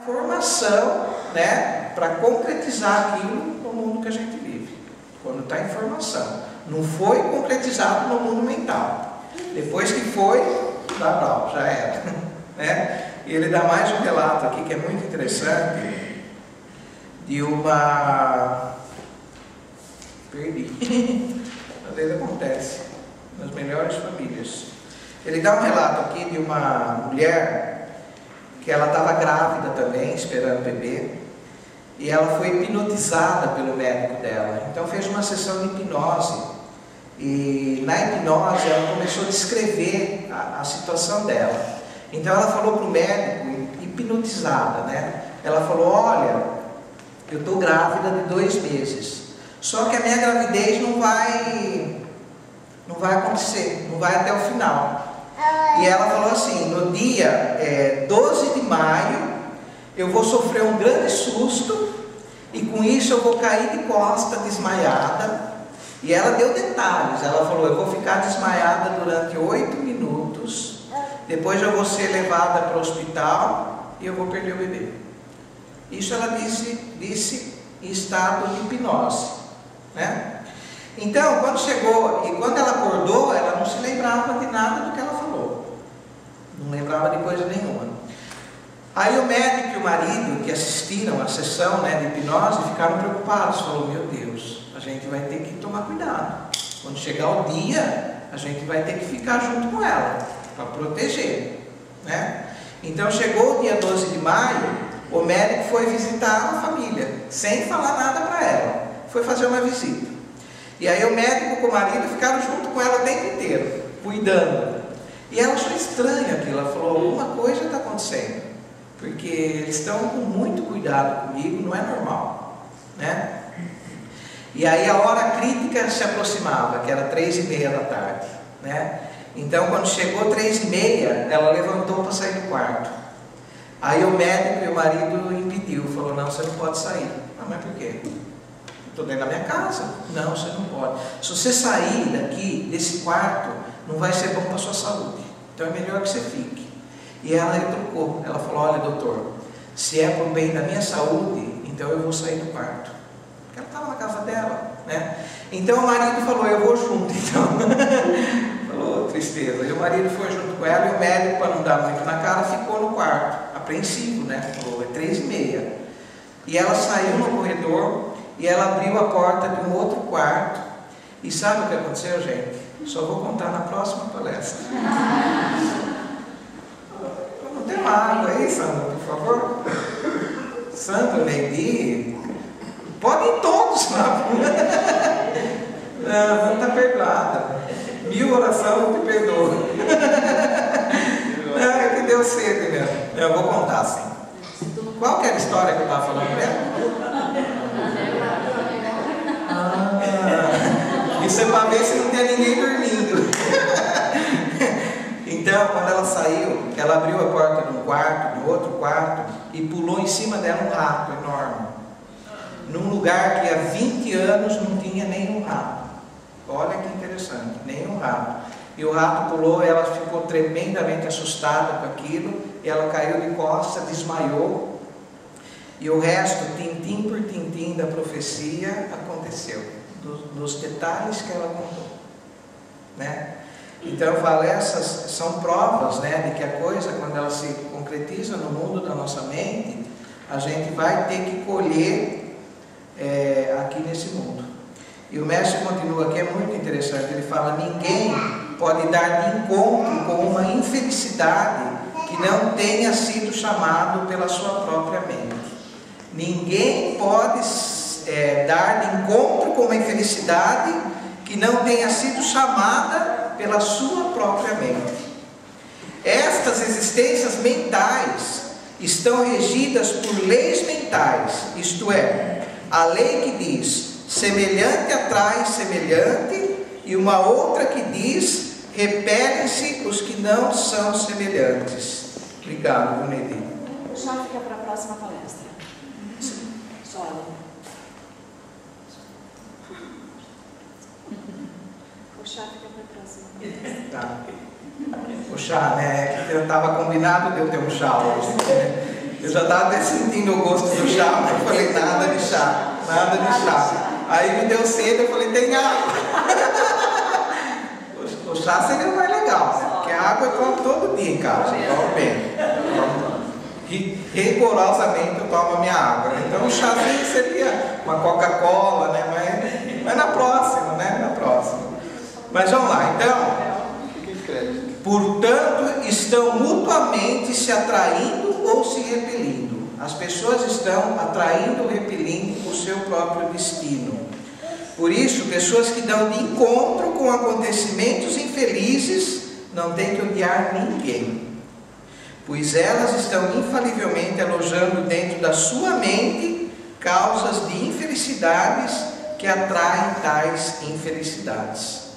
Formação, né, para concretizar aquilo no mundo que a gente vive. Quando está em formação. Não foi concretizado no mundo mental. Depois que foi, já era. Né? E ele dá mais um relato aqui que é muito interessante, de uma... Perdi. Às vezes acontece, nas melhores famílias. Ele dá um relato aqui de uma mulher que ela estava grávida também, esperando bebê, e ela foi hipnotizada pelo médico dela. Então fez uma sessão de hipnose, e na hipnose ela começou a descrever a situação dela. Então ela falou para o médico, hipnotizada, né? Ela falou: olha, eu estou grávida de 2 meses, só que a minha gravidez não vai acontecer, não vai até o final. E ela falou assim: no dia 12 de maio eu vou sofrer um grande susto, e com isso eu vou cair de costa desmaiada. E ela deu detalhes, ela falou: eu vou ficar desmaiada durante 8 minutos, depois eu vou ser levada para o hospital e eu vou perder o bebê. Isso ela disse em estado de hipnose, né? Então, quando chegou e quando ela acordou, ela não se lembrava de nada do que ela falou. Não lembrava de coisa nenhuma. Aí o médico e o marido que assistiram a sessão, né, de hipnose ficaram preocupados. Falou: meu Deus, a gente vai ter que tomar cuidado. Quando chegar o dia, a gente vai ter que ficar junto com ela, para proteger, né? Então chegou o dia 12 de maio, o médico foi visitar a família, sem falar nada para ela. Foi fazer uma visita. E aí o médico com o marido ficaram junto com ela o tempo inteiro, cuidando. E ela achou estranho aquilo. Ela falou: alguma coisa está acontecendo, porque eles estão com muito cuidado comigo, não é normal, né? E aí a hora crítica se aproximava, que era 3h30 da tarde, né? Então quando chegou 3h30, ela levantou para sair do quarto. Aí o médico e o marido impediu, falou: não, você não pode sair. Ah, mas por quê? Estou dentro da minha casa. Não, você não pode. Se você sair daqui, desse quarto, não vai ser bom para a sua saúde. Então é melhor que você fique. E ela retrucou. Ela falou: olha, doutor, se é para o bem da minha saúde, então eu vou sair do quarto. Porque ela estava na casa dela, né? Então o marido falou: eu vou junto, então. Falou: tristeza. E o marido foi junto com ela, e o médico, para não dar muito na cara, ficou no quarto, apreensivo, né? Falou: é 3h30. E ela saiu no corredor, e ela abriu a porta de um outro quarto. E sabe o que aconteceu, gente? Só vou contar na próxima palestra. Não tem uma água aí, Sandra, por favor? Sandra, Neidi, podem todos lá. Não está perdoada. 1000 orações não te perdoa. Não, é que deu sede mesmo. Eu vou contar assim. Qual que era a história que eu estava falando para ela? Isso é para ver se não tem ninguém dormindo. Então, quando ela saiu, ela abriu a porta de um quarto, do outro quarto, e pulou em cima dela um rato enorme. Num lugar que há 20 anos não tinha nenhum rato. Olha que interessante, nenhum rato. E o rato pulou, ela ficou tremendamente assustada com aquilo, e ela caiu de costas, desmaiou. E o resto, tintim por tintim da profecia, aconteceu. Dos detalhes que ela contou, né? Então eu falo, essas são provas, né, de que a coisa, quando ela se concretiza no mundo da nossa mente, a gente vai ter que colher aqui nesse mundo. E o mestre continua aqui, é muito interessante. Ele fala: ninguém pode dar de encontro com uma infelicidade que não tenha sido chamado pela sua própria mente. Ninguém pode dar de encontro com uma infelicidade que não tenha sido chamada pela sua própria mente. Estas existências mentais estão regidas por leis mentais, isto é, a lei que diz semelhante atrai semelhante, e uma outra que diz repelem-se os que não são semelhantes. Obrigado, Neide. O chá fica para a próxima palestra. Só o chá fica para a próxima. Tá. O chá, né? Que eu estava combinado de eu ter um chá hoje. Eu já estava até sentindo o gosto do chá, mas eu falei, nada de chá, nada de chá. Aí me deu sede, eu falei, tem água. O chá seria mais legal, porque a água eu tomo todo dia em casa, eu tomo bem. Rigorosamente eu tomo a minha água. Então o chazinho seria uma Coca-Cola, né? Mas na próxima, né? Na próxima. Mas vamos lá, então. Portanto, estão mutuamente se atraindo ou se repelindo. As pessoas estão atraindo ou repelindo o seu próprio destino. Por isso, pessoas que dão de encontro com acontecimentos infelizes não têm que odiar ninguém, pois elas estão infalivelmente alojando dentro da sua mente causas de infelicidades que atraem tais infelicidades.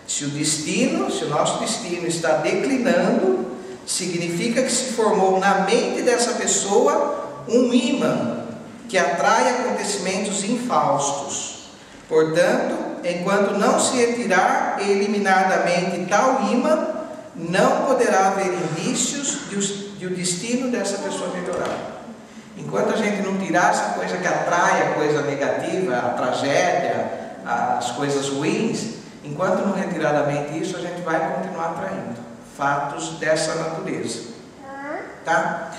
Se o nosso destino está declinando, significa que se formou na mente dessa pessoa um ímã que atrai acontecimentos infaustos. Portanto, enquanto não se retirar e eliminar da mente tal ímã, não poderá haver indícios de o destino dessa pessoa melhorar. Enquanto a gente não tirar essa coisa que atrai a coisa negativa, a tragédia, as coisas ruins, enquanto não retirar da mente isso, a gente vai continuar atraindo fatos dessa natureza. Tá?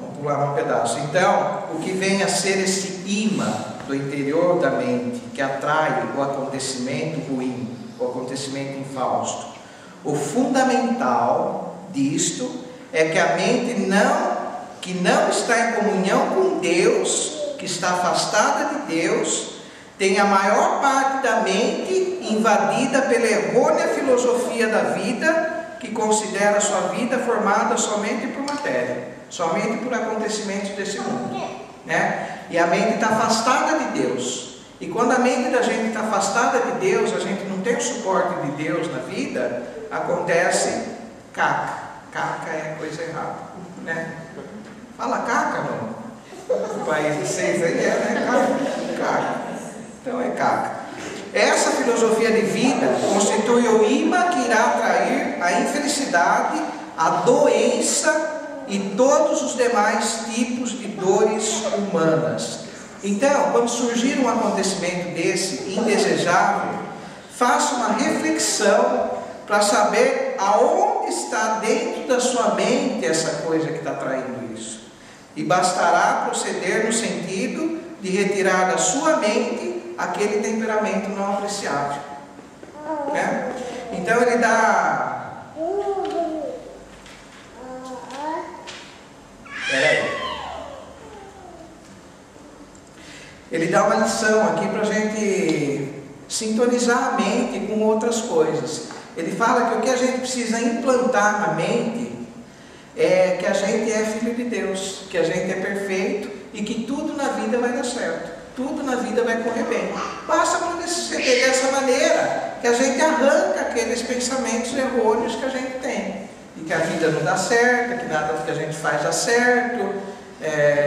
Vamos pular um pedaço. Então, o que vem a ser esse imã do interior da mente, que atrai o acontecimento ruim, o acontecimento infausto. O fundamental disto é que a mente que não está em comunhão com Deus, que está afastada de Deus, tem a maior parte da mente invadida pela errônea filosofia da vida, que considera a sua vida formada somente por matéria, somente por acontecimentos desse mundo, né? E a mente está afastada de Deus. E quando a mente da gente está afastada de Deus, a gente não tem o suporte de Deus na vida, acontece caca. Caca é coisa errada, né? Fala caca, não? O país de vocês aí né? Caca. Então é caca. Essa filosofia de vida constitui o imã que irá atrair a infelicidade, a doença e todos os demais tipos de dores humanas. Então, quando surgir um acontecimento desse indesejável, faça uma reflexão para saber aonde está dentro da sua mente essa coisa que está atraindo isso. E bastará proceder no sentido de retirar da sua mente aquele temperamento não apreciável. Né? Então ele dá... Ele dá uma lição aqui para a gente sintonizar a mente com outras coisas. Ele fala que o que a gente precisa implantar na mente é que a gente é filho de Deus, que a gente é perfeito e que tudo na vida vai dar certo, tudo na vida vai correr bem. Basta proceder dessa maneira que a gente arranca aqueles pensamentos errôneos que a gente tem, e que a vida não dá certo, que nada do que a gente faz dá certo.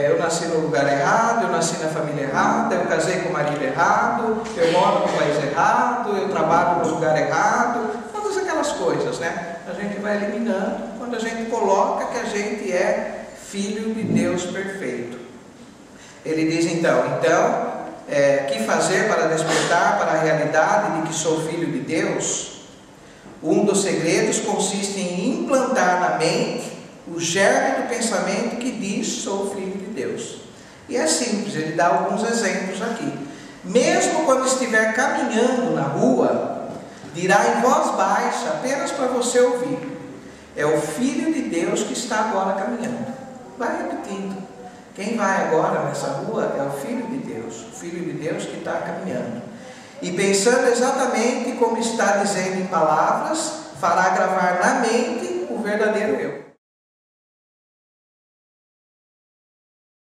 Eu nasci no lugar errado, eu nasci na família errada, eu casei com o marido errado, eu moro no país errado, eu trabalho no lugar errado, todas aquelas coisas, né? A gente vai eliminando quando a gente coloca que a gente é filho de Deus perfeito. Ele diz então, que fazer para despertar para a realidade de que sou filho de Deus? Um dos segredos consiste em implantar na mente o germe do pensamento que diz, sou filho de Deus. E é simples, ele dá alguns exemplos aqui. Mesmo quando estiver caminhando na rua, dirá em voz baixa, apenas para você ouvir: é o Filho de Deus que está agora caminhando. Vai repetindo. Quem vai agora nessa rua é o Filho de Deus, o Filho de Deus que está caminhando. E pensando exatamente como está dizendo em palavras, fará gravar na mente o verdadeiro eu.